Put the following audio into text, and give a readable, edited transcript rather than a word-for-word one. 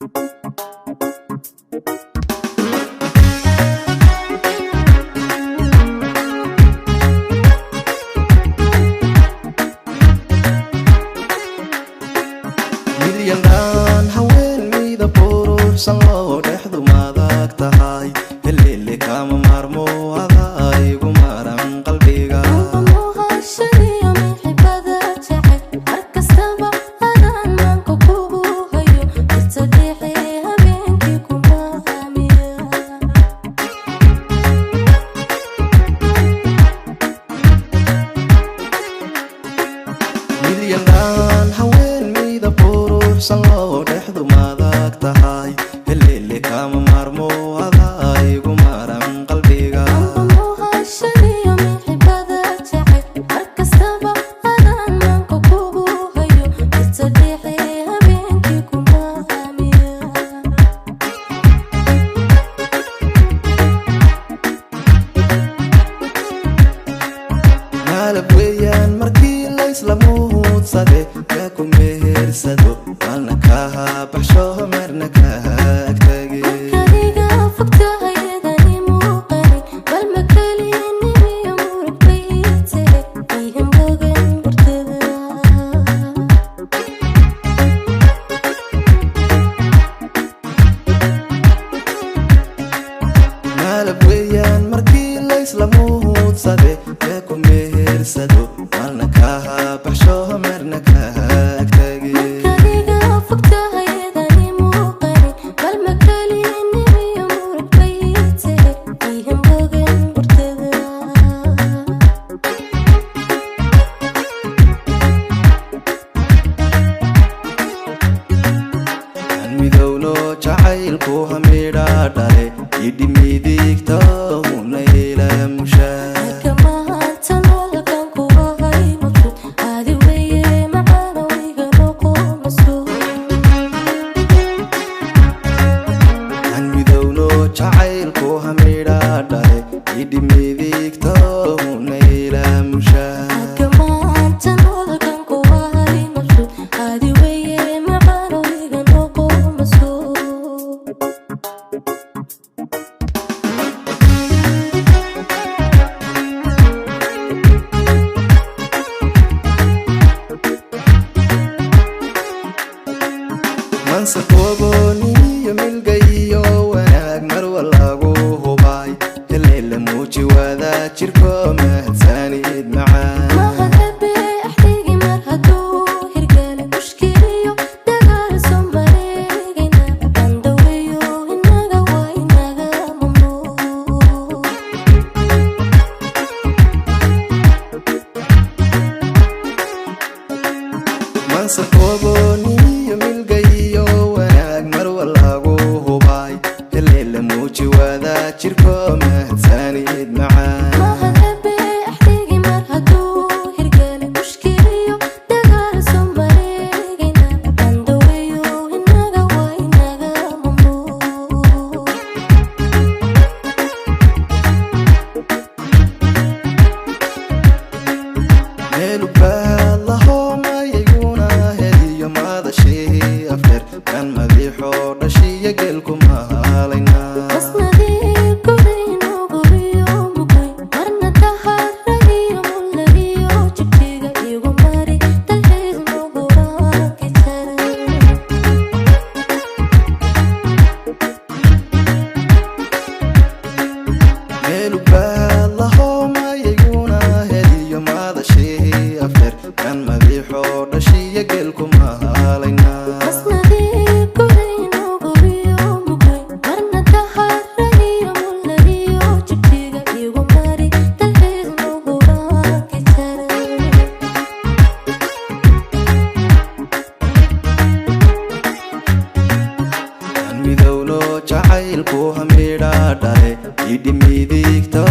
milyan haween mida quruxsan oo dhexdu madag tahay اللي كام مرمو هذا يقوم مرم قلبي milyan haween mida quruxsan oo dhexdu madag tahay اللي كام مرمو هذا يقوم مرم قلبي ويان مركي ليس لموت صدي ياكم مهر سدو قالنا كاها بحشوه مرنا كاها اكتاقي مكانيقا فقتها يداني موقعي بل مكاليني بيمورك بيتي بيهم بغن برتبا مالب ويان مركي ليس لموت صدي ياكم مهر سدو قالنا كاها بحشوه مرنا كاها اكتاقي مكانيقا فقتها يداني موقعي بل مكاليني بيمورك بيتي بيهم بغن برتبا midowno jacaylku hamidha dhale yidhi midigtahuna ila mushaa midowno jacaylku hamidha dhale yidhi midigtahuna ila mushaa mansakooboni yomilgayo wanaag mar walagu hubay heleela muuji wada jirko mahadsanid macaan mansakooboni yomilgayo wanaag mar walagu hubay heleela muuji wada jirko mahadsanid macaan كان مديحو دشي يقلكم هالينا ميلو بالله ما يقونا هدي ما دشي أفر كان مديحو دشي يقلكم هالينا midowno jacaylku hamidha dhale yidhi midigto